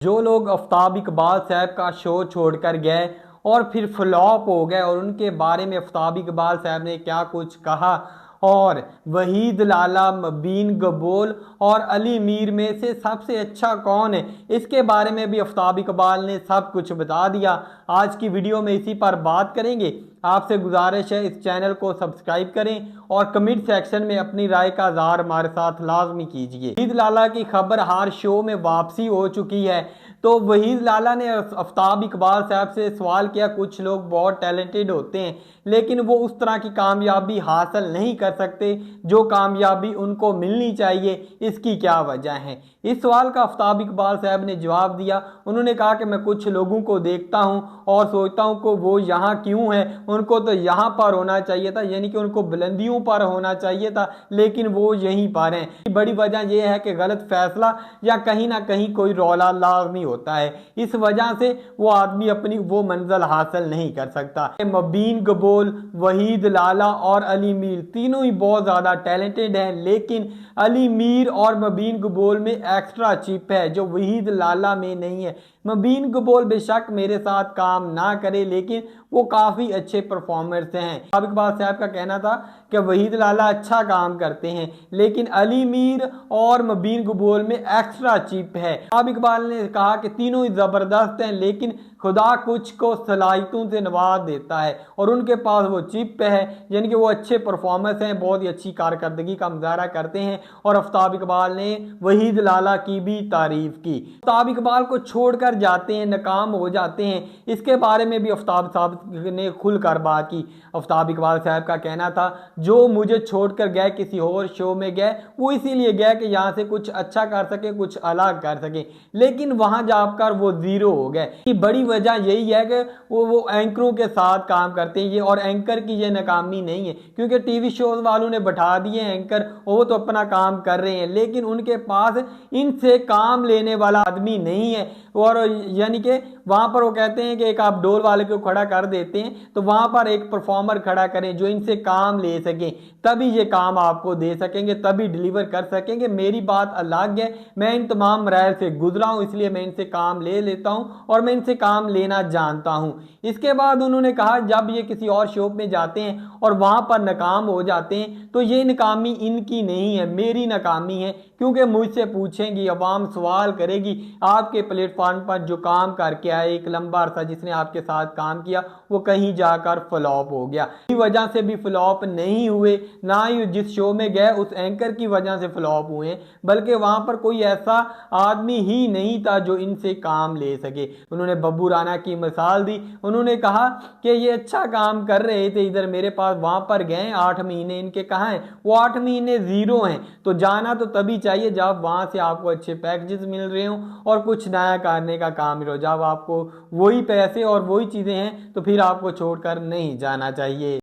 जो लोग आफ्ताब इकबाल साहब का शो छोड़कर गए और फिर फ्लॉप हो गए और उनके बारे में आफ्ताब इकबाल साहब ने क्या कुछ कहा और वहीद लाला, मबीन गबोल और अली मीर में से सबसे अच्छा कौन है, इसके बारे में भी आफ्ताब इकबाल ने सब कुछ बता दिया। आज की वीडियो में इसी पर बात करेंगे। आपसे गुजारिश है इस चैनल को सब्सक्राइब करें और कमेंट सेक्शन में अपनी राय का इज़हार हमारे साथ लाजमी कीजिए। वहीद लाला की खबर हर शो में वापसी हो चुकी है। तो वहीद लाला ने आफ्ताब इकबाल साहब से सवाल किया, कुछ लोग बहुत टैलेंटेड होते हैं लेकिन वो उस तरह की कामयाबी हासिल नहीं कर सकते जो कामयाबी उनको मिलनी चाहिए, इसकी क्या वजह है। इस सवाल का आफ्ताब इकबाल साहब ने जवाब दिया। उन्होंने कहा कि मैं कुछ लोगों को देखता हूं और सोचता हूं कि वो यहाँ क्यों है, उनको तो यहाँ पर होना चाहिए था, यानी कि उनको बुलंदियों पर होना चाहिए था, लेकिन वो यहीं पर हैं। बड़ी वजह यह है कि गलत फैसला या कहीं ना कहीं कोई रौला लाजमी होता है, इस वजह से वो आदमी अपनी वो मंजिल हासिल नहीं कर सकता। मबीन गबोल, वहीद लाला और अली मीर तीनों ही बहुत ज़्यादा टैलेंटेड हैं, लेकिन अली मीर और मबीन गबोल में एक्स्ट्रा चिप है जो वहीद लाला में नहीं है। मबीन गबोल बेशक मेरे साथ काम ना करे लेकिन वो काफ़ी अच्छे परफॉर्मर्स हैं। आफ्ताब इकबाल साहब का कहना था कि वहीद लाला अच्छा काम करते हैं लेकिन अली मीर और मबीन गबोल में एक्स्ट्रा चिप है। आफ्ताब इकबाल ने कहा कि तीनों ही ज़बरदस्त हैं लेकिन खुदा कुछ को सलाहियतों से नवाज देता है और उनके पास वो चिप है, यानी कि वो अच्छे परफॉर्मेंस हैं, बहुत ही अच्छी कारकर्दगी का मुजाहरा करते हैं। और आफ्ताब इकबाल ने वहीद लाला की भी तारीफ की। आफ्ताब इकबाल को छोड़कर जाते हैं, नाकाम हो जाते हैं, इसके बारे में भी आफ्ताब साहब ने खुलकर बात की। आफ्ताब इकबाल साहब का कहना था, जो मुझे छोड़कर गए किसी और शो में गए वो इसीलिए गए कि यहाँ से कुछ अच्छा कर सके, कुछ अलग कर सके, लेकिन वहाँ जाकर वो जीरो हो गए। बड़ी वजह यही है कि वो एंकरों के साथ काम करते हैं ये, और एंकर की ये नाकामी नहीं है क्योंकि टीवी शोज वालों ने बैठा दिए एंकर, वो तो अपना काम कर रहे हैं लेकिन उनके पास इनसे काम लेने वाला आदमी नहीं है। और यानी कि वहाँ पर वो कहते हैं कि एक आप डोल वाले को खड़ा कर देते हैं तो वहाँ पर एक परफॉर्मर खड़ा करें जो इनसे काम ले सके, तभी ये काम आपको दे सकेंगे, तभी डिलीवर कर सकेंगे। मेरी बात अलग है, मैं इन तमाम मराइल से गुजरा हूँ इसलिए मैं इनसे काम ले लेता हूँ और मैं इनसे काम लेना जानता हूँ। इसके बाद उन्होंने कहा जब ये किसी और शो में जाते हैं और वहाँ पर नाकाम हो जाते हैं तो ये नाकामी इनकी नहीं है, मेरी नाकामी है, क्योंकि मुझसे पूछेंगी, अवाम सवाल करेगी आपके प्लेटफॉर्म पर जो काम करके आए एक लंबा अरसा जिसने आपके साथ काम किया वो कहीं जाकर फ्लॉप हो गया। इस वजह से भी फ्लॉप नहीं हुए, ना ही जिस शो में गए उस एंकर की वजह से फ्लॉप हुए, बल्कि वहां पर कोई ऐसा आदमी ही नहीं था जो इनसे काम ले सके। उन्होंने बब्बू राणा की मिसाल दी। उन्होंने कहा कि ये अच्छा काम कर रहे थे इधर मेरे पास, वहां पर गए 8 महीने इनके कहाँ हैं, वो 8 महीने जीरो हैं। तो जाना तो तभी चाहिए जब वहां से आपको अच्छे पैकेजेस मिल रहे हो और कुछ नया करने का काम मिल रहा हो। जब आपको वही पैसे और वही चीजें हैं तो फिर आपको छोड़कर नहीं जाना चाहिए।